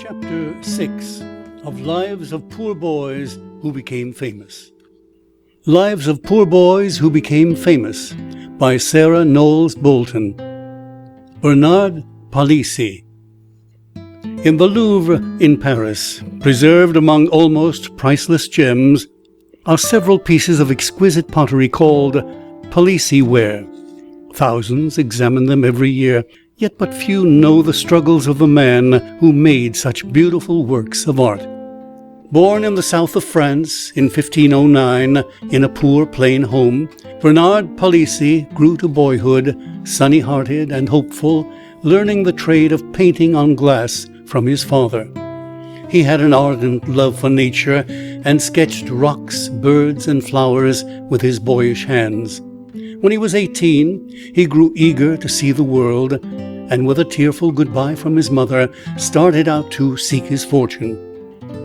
Chapter 6 of Lives of Poor Boys Who Became Famous. Lives of Poor Boys Who Became Famous by Sarah Knowles Bolton. Bernard Palissy. In the Louvre in Paris, preserved among almost priceless gems, are several pieces of exquisite pottery called Palissy ware. Thousands examine them every year, yet but few know the struggles of the man who made such beautiful works of art. Born in the south of France in 1509 in a poor plain home, Bernard Palissy grew to boyhood, sunny-hearted and hopeful, learning the trade of painting on glass from his father. He had an ardent love for nature and sketched rocks, birds, and flowers with his boyish hands. When he was 18, he grew eager to see the world, and with a tearful goodbye from his mother, started out to seek his fortune.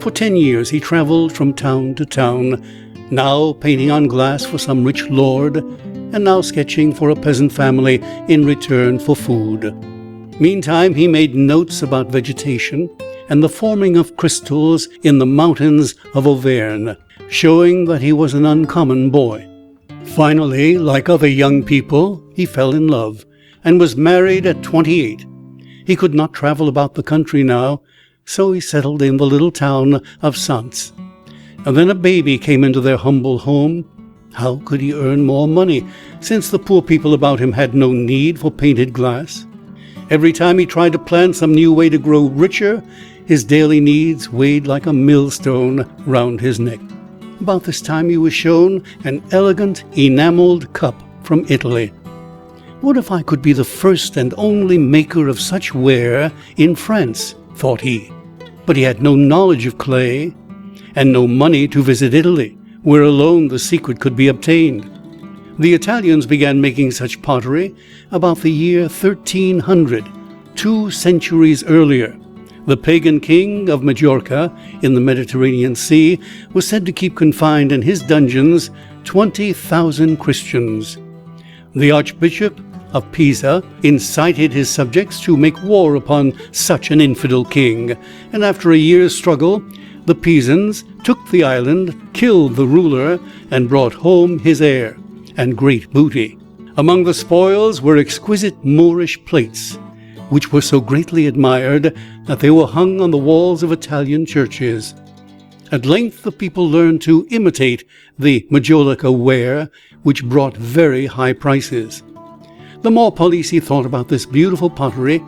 For 10 years he traveled from town to town, now painting on glass for some rich lord, and now sketching for a peasant family in return for food. Meantime, he made notes about vegetation and the forming of crystals in the mountains of Auvergne, showing that he was an uncommon boy. Finally, like other young people, he fell in love and was married at 28. He could not travel about the country now, so he settled in the little town of Sens. And then a baby came into their humble home. How could he earn more money, since the poor people about him had no need for painted glass? Every time he tried to plan some new way to grow richer, his daily needs weighed like a millstone round his neck. About this time he was shown an elegant enameled cup from Italy. What if I could be the first and only maker of such ware in France, thought he. But he had no knowledge of clay, and no money to visit Italy, where alone the secret could be obtained. The Italians began making such pottery about the year 1300, 2 centuries earlier. The pagan king of Majorca in the Mediterranean Sea was said to keep confined in his dungeons 20,000 Christians. The Archbishop of Pisa incited his subjects to make war upon such an infidel king, and after a year's struggle, the Pisans took the island, killed the ruler, and brought home his heir and great booty. Among the spoils were exquisite Moorish plates, which were so greatly admired that they were hung on the walls of Italian churches. At length the people learned to imitate the Majolica ware, which brought very high prices. The more Palissy thought about this beautiful pottery,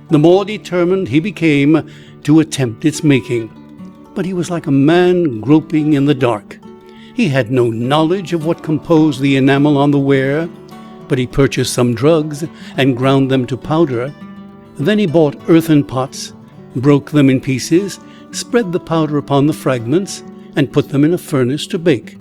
the more determined he became to attempt its making. But he was like a man groping in the dark. He had no knowledge of what composed the enamel on the ware, but he purchased some drugs and ground them to powder. Then he bought earthen pots, broke them in pieces, spread the powder upon the fragments, and put them in a furnace to bake.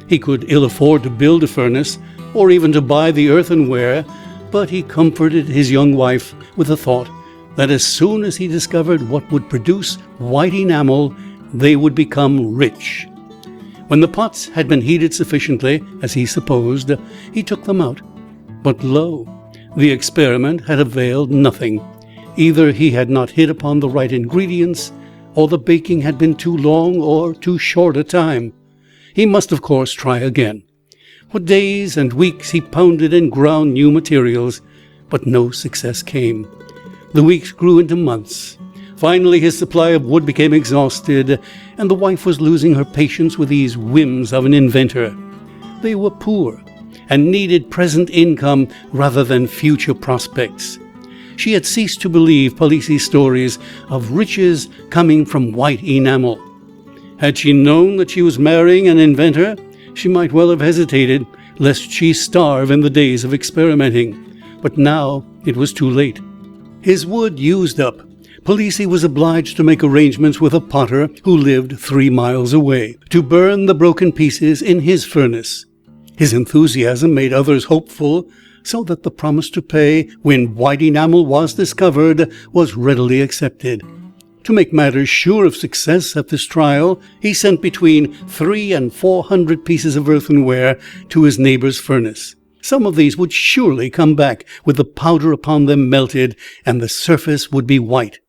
He could ill afford to build a furnace, or even to buy the earthenware, but he comforted his young wife with the thought that as soon as he discovered what would produce white enamel, they would become rich. When the pots had been heated sufficiently, as he supposed, he took them out. But lo, the experiment had availed nothing. Either he had not hit upon the right ingredients, or the baking had been too long or too short a time. He must, of course, try again. For days and weeks he pounded and ground new materials, but no success came. The weeks grew into months. Finally his supply of wood became exhausted, and the wife was losing her patience with these whims of an inventor. They were poor, and needed present income rather than future prospects. She had ceased to believe Palissy's stories of riches coming from white enamel. Had she known that she was marrying an inventor, she might well have hesitated, lest she starve in the days of experimenting. But now it was too late. His wood used up, Palissy was obliged to make arrangements with a potter who lived 3 miles away, to burn the broken pieces in his furnace. His enthusiasm made others hopeful, so that the promise to pay when white enamel was discovered was readily accepted. To make matters sure of success at this trial, he sent between 300 and 400 pieces of earthenware to his neighbor's furnace. Some of these would surely come back with the powder upon them melted, and the surface would be white.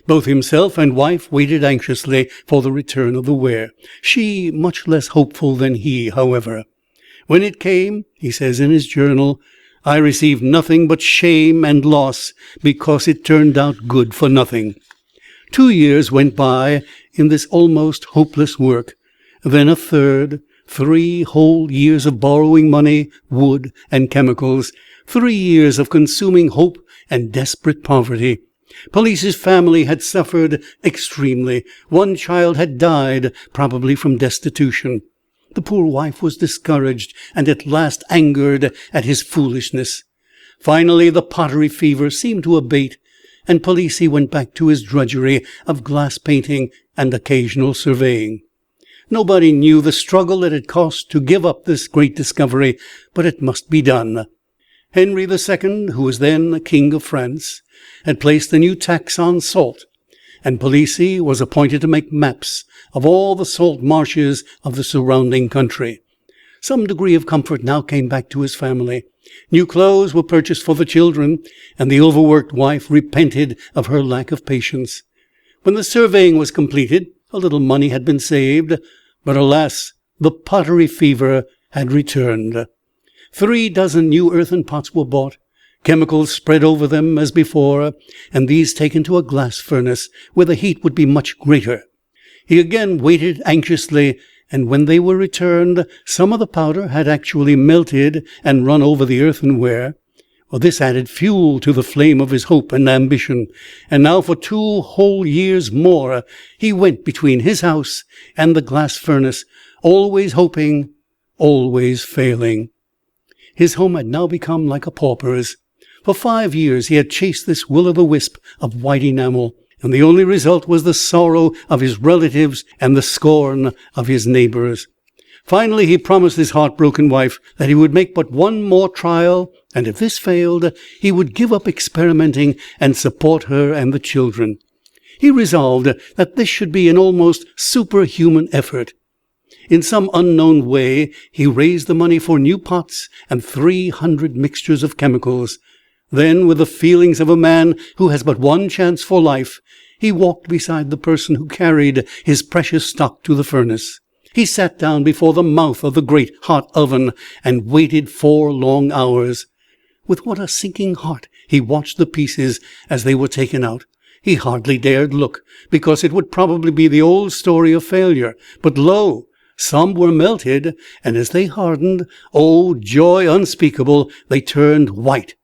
Both himself and wife waited anxiously for the return of the ware. She much less hopeful than he, however. When it came, he says in his journal, I received nothing but shame and loss because it turned out good for nothing. 2 years went by in this almost hopeless work, then a third, 3 whole years of borrowing money, wood, and chemicals, 3 years of consuming hope and desperate poverty. Palissy's family had suffered extremely. 1 child had died, probably from destitution. The poor wife was discouraged and at last angered at his foolishness. Finally, the pottery fever seemed to abate, and Palissy went back to his drudgery of glass painting and occasional surveying. Nobody knew the struggle it had cost to give up this great discovery, but it must be done. Henry II, who was then King of France, had placed a new tax on salt, and Palissy was appointed to make maps of all the salt marshes of the surrounding country. Some degree of comfort now came back to his family. New clothes were purchased for the children, and the overworked wife repented of her lack of patience. When the surveying was completed, a little money had been saved, but alas, the pottery fever had returned. 3 dozen new earthen pots were bought, chemicals spread over them as before, and these taken to a glass furnace, where the heat would be much greater. He again waited anxiously, and when they were returned, some of the powder had actually melted and run over the earthenware. Well, this added fuel to the flame of his hope and ambition, and now for 2 whole years more he went between his house and the glass furnace, always hoping, always failing. His home had now become like a pauper's. For 5 years he had chased this will-o'-the-wisp of white enamel, and the only result was the sorrow of his relatives and the scorn of his neighbors. Finally, he promised his heartbroken wife that he would make but 1 more trial, and if this failed, he would give up experimenting and support her and the children. He resolved that this should be an almost superhuman effort. In some unknown way, he raised the money for new pots and 300 mixtures of chemicals. Then, with the feelings of a man who has but 1 chance for life, he walked beside the person who carried his precious stock to the furnace. He sat down before the mouth of the great hot oven and waited 4 long hours. With what a sinking heart he watched the pieces as they were taken out. He hardly dared look, because it would probably be the old story of failure. But lo! Some were melted, and as they hardened, oh, joy unspeakable, they turned white.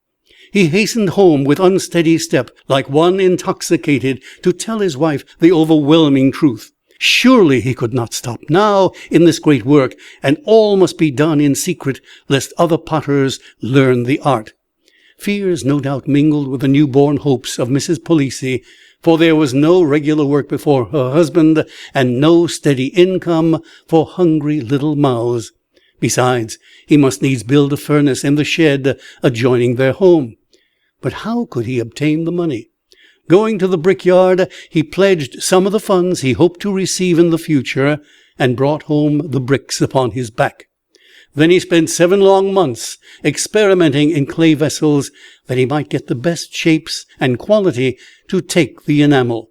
He hastened home with unsteady step, like one intoxicated, to tell his wife the overwhelming truth. Surely he could not stop now in this great work, and all must be done in secret, lest other potters learn the art. Fears no doubt mingled with the newborn hopes of Mrs. Palissy, for there was no regular work before her husband, and no steady income for hungry little mouths. Besides, he must needs build a furnace in the shed adjoining their home. But how could he obtain the money? Going to the brickyard, he pledged some of the funds he hoped to receive in the future, and brought home the bricks upon his back. Then he spent 7 long months experimenting in clay vessels, that he might get the best shapes and quality to take the enamel.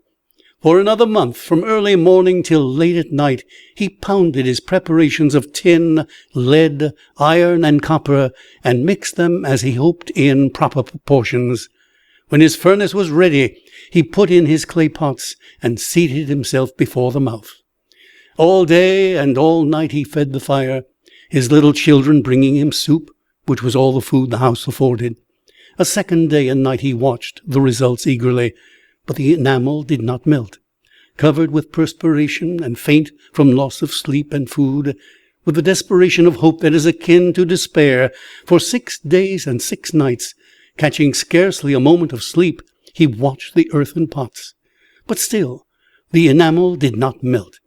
For another month, from early morning till late at night, he pounded his preparations of tin, lead, iron, and copper, and mixed them as he hoped in proper proportions. When his furnace was ready, he put in his clay pots and seated himself before the mouth. All day and all night he fed the fire, his little children bringing him soup, which was all the food the house afforded. A second day and night he watched the results eagerly, but the enamel did not melt. Covered with perspiration and faint from loss of sleep and food, with the desperation of hope that is akin to despair, for 6 days and 6 nights, catching scarcely a moment of sleep, he watched the earthen pots. But still the enamel did not melt.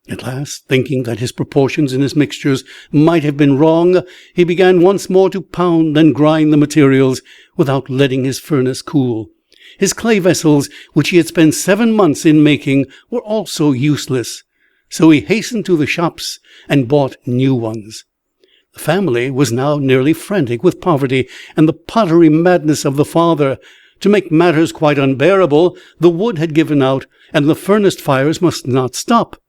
At last, thinking that his proportions in his mixtures might have been wrong, he began once more to pound and grind the materials without letting his furnace cool. His clay vessels, which he had spent 7 months in making, were also useless, so he hastened to the shops and bought new ones. The family was now nearly frantic with poverty and the pottery madness of the father, To make matters quite unbearable, the wood had given out, and the furnace fires must not stop.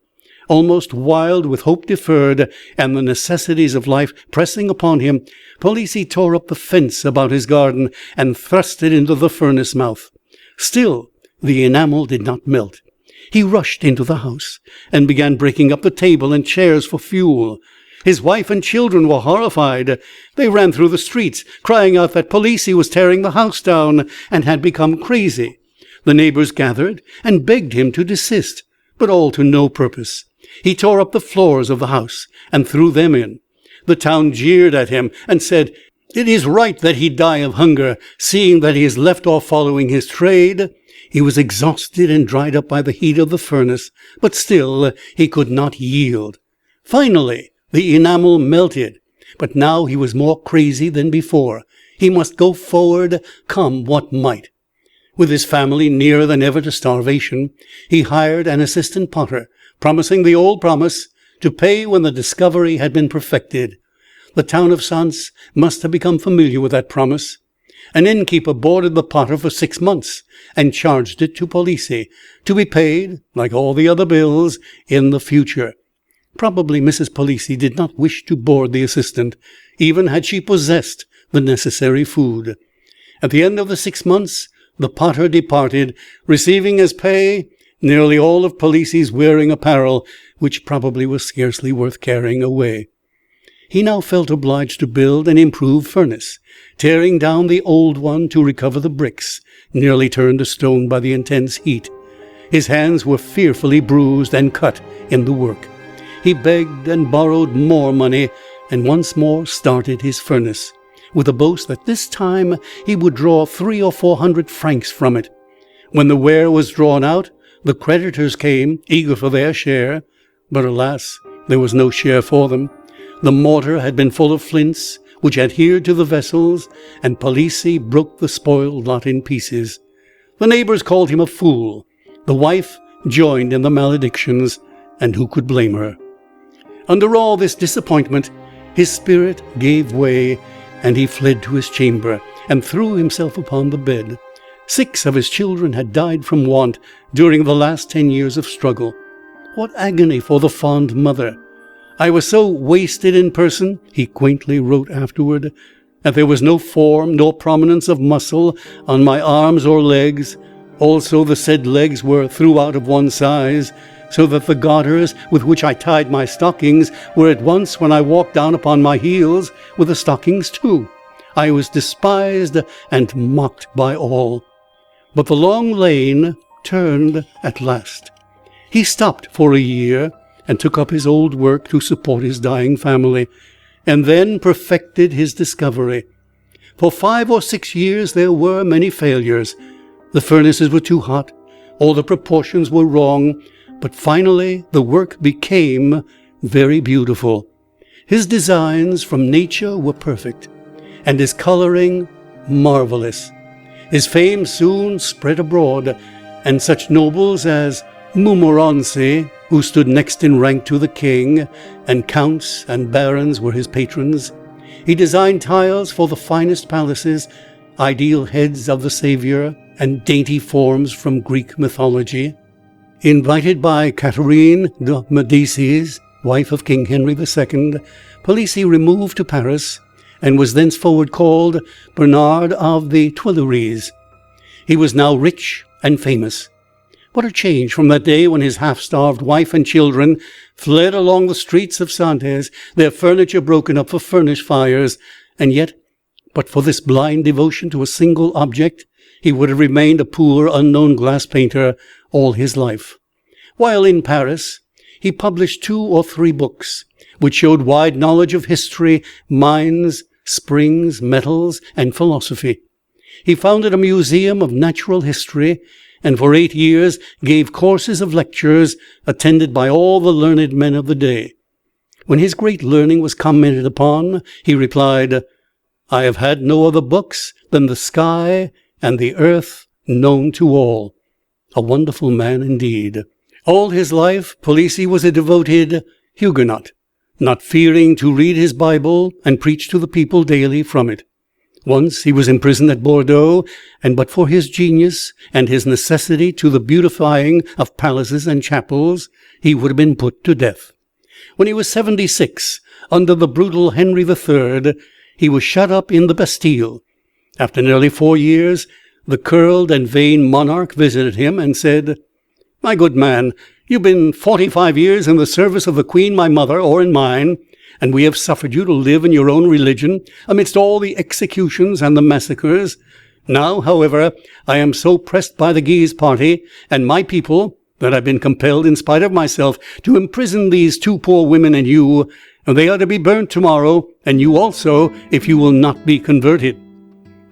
Almost wild with hope deferred and the necessities of life pressing upon him, Palissy tore up the fence about his garden and thrust it into the furnace mouth. Still the enamel did not melt. He rushed into the house and began breaking up the table and chairs for fuel. His wife and children were horrified. They ran through the streets, crying out that Palissy was tearing the house down and had become crazy. The neighbors gathered and begged him to desist, but all to no purpose. He tore up the floors of the house and threw them in. The town jeered at him and said, "It is right that he die of hunger, seeing that he has left off following his trade." He was exhausted and dried up by the heat of the furnace, but still he could not yield. Finally, the enamel melted, but now he was more crazy than before. He must go forward, come what might. With his family nearer than ever to starvation, he hired an assistant potter, promising the old promise to pay when the discovery had been perfected. The town of Sens must have become familiar with that promise. An innkeeper boarded the potter for 6 months and charged it to Palissy, to be paid, like all the other bills, in the future. Probably Mrs. Palissy did not wish to board the assistant, even had she possessed the necessary food. At the end of the 6 months, the potter departed, receiving as pay nearly all of Palissy's wearing apparel, which probably was scarcely worth carrying away. He now felt obliged to build an improved furnace, tearing down the old one to recover the bricks, nearly turned to stone by the intense heat. His hands were fearfully bruised and cut in the work. He begged and borrowed more money, and once more started his furnace, with the boast that this time he would draw 300 or 400 francs from it. When the ware was drawn out, the creditors came, eager for their share, but alas, there was no share for them. The mortar had been full of flints, which adhered to the vessels, and Palissy broke the spoiled lot in pieces. The neighbors called him a fool. The wife joined in the maledictions, and who could blame her? Under all this disappointment, his spirit gave way, and he fled to his chamber, and threw himself upon the bed. 6 of his children had died from want during the last 10 years of struggle. What agony for the fond mother! "I was so wasted in person," he quaintly wrote afterward, "that there was no form nor prominence of muscle on my arms or legs. Also the said legs were throughout of one size, so that the garters with which I tied my stockings were at once, when I walked down, upon my heels, with the stockings too. I was despised and mocked by all." But the long lane turned at last. He stopped for a year, and took up his old work to support his dying family, and then perfected his discovery. For 5 or 6 years there were many failures. The furnaces were too hot, all the proportions were wrong, but finally the work became very beautiful. His designs from nature were perfect, and his coloring marvelous. His fame soon spread abroad, and such nobles as Montmorency, who stood next in rank to the king, and counts and barons were his patrons. He designed tiles for the finest palaces, ideal heads of the Saviour, and dainty forms from Greek mythology. Invited by Catherine de Medicis, wife of King Henry II, Palissy removed to Paris, and was thenceforward called Bernard of the Tuileries. He was now rich and famous. What a change from that day when his half-starved wife and children fled along the streets of Saintes, their furniture broken up for furnace fires, and yet, but for this blind devotion to a single object, he would have remained a poor, unknown glass painter all his life. While in Paris, he published 2 or 3 books, which showed wide knowledge of history, mines, springs, metals, and philosophy. He founded a museum of natural history, and for 8 years gave courses of lectures attended by all the learned men of the day. When his great learning was commented upon, he replied, "I have had no other books than the sky and the earth known to all." A wonderful man indeed. All his life Palissy was a devoted Huguenot, not fearing to read his Bible and preach to the people daily from it. Once he was imprisoned at Bordeaux, and but for his genius and his necessity to the beautifying of palaces and chapels, he would have been put to death. When he was 76, under the brutal Henry III, he was shut up in the Bastille. After nearly 4 years, the curled and vain monarch visited him and said, "My good man, you've been 45 years in the service of the Queen my mother, or in mine, and we have suffered you to live in your own religion amidst all the executions and the massacres. Now, however, I am so pressed by the Guise party and my people that I've been compelled, in spite of myself, to imprison these 2 poor women and you. They are to be burnt tomorrow, and you also, if you will not be converted."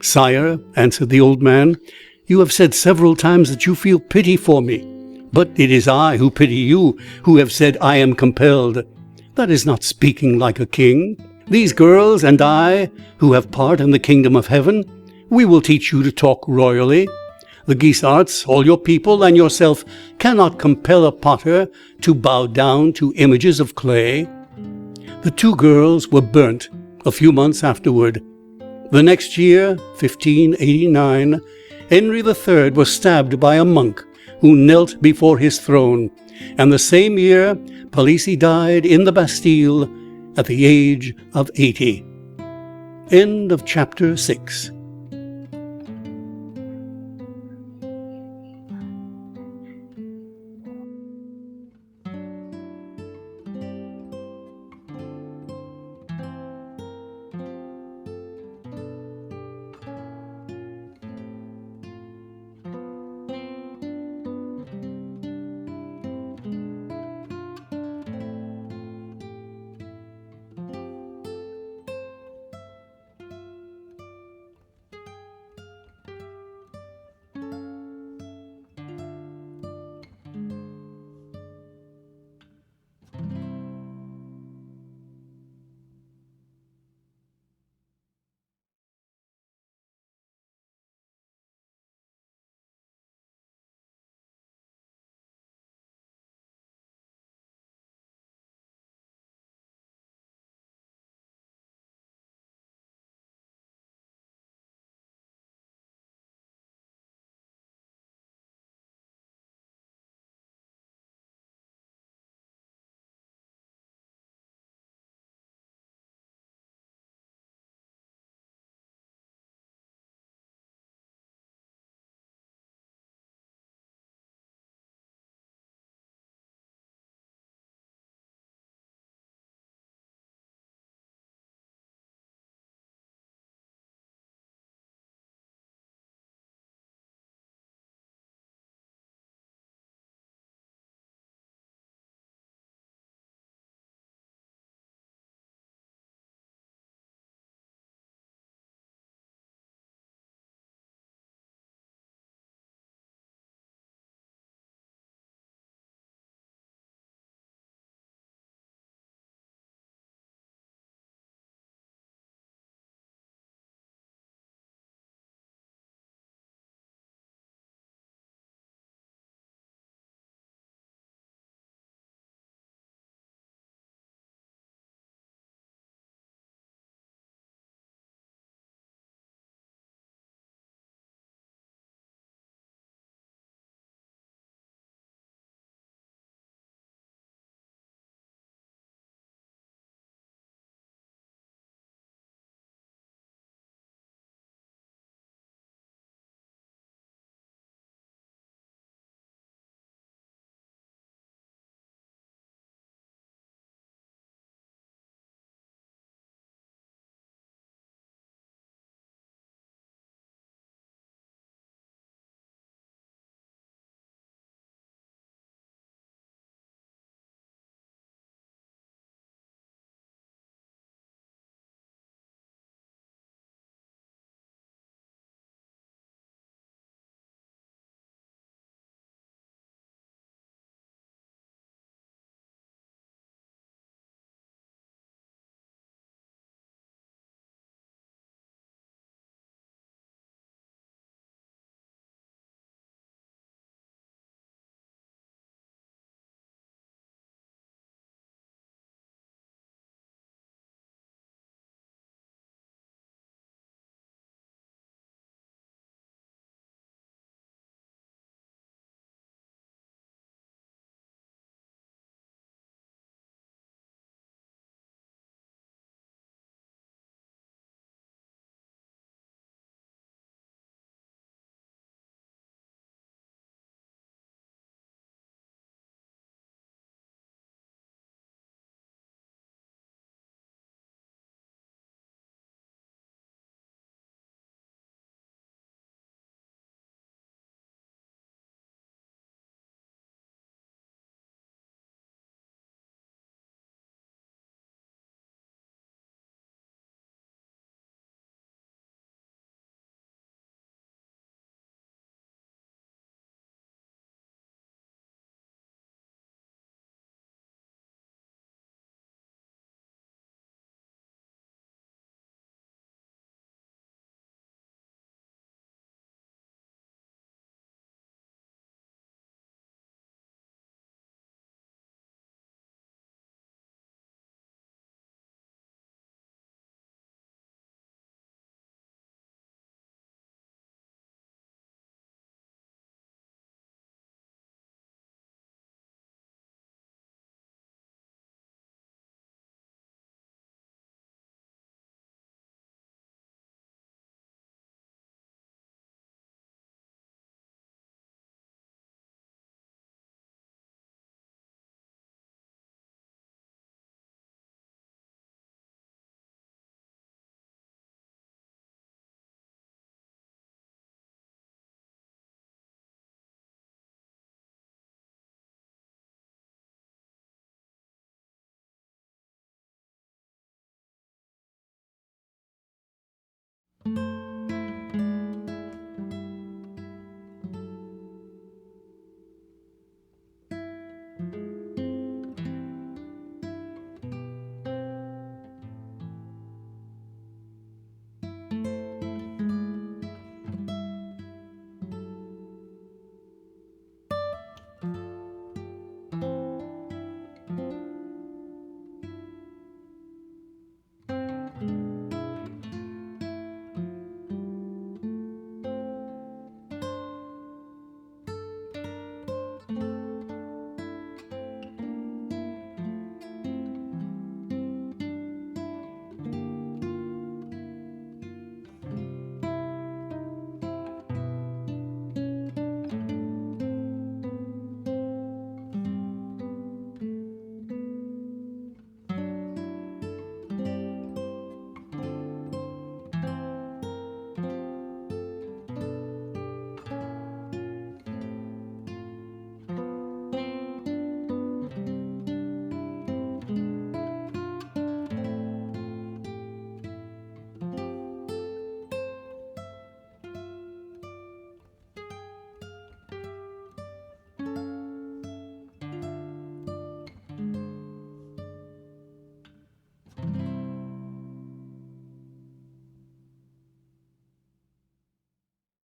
"Sire," answered the old man, "you have said several times that you feel pity for me. But it is I who pity you, who have said I am compelled. That is not speaking like a king. These girls and I, who have part in the kingdom of heaven, we will teach you to talk royally. The Guisarts, all your people, and yourself cannot compel a potter to bow down to images of clay." The 2 girls were burnt a few months afterward. The next year, 1589, Henry III was stabbed by a monk who knelt before his throne, and the same year Palissy died in the Bastille at the age of 80. End of chapter 6.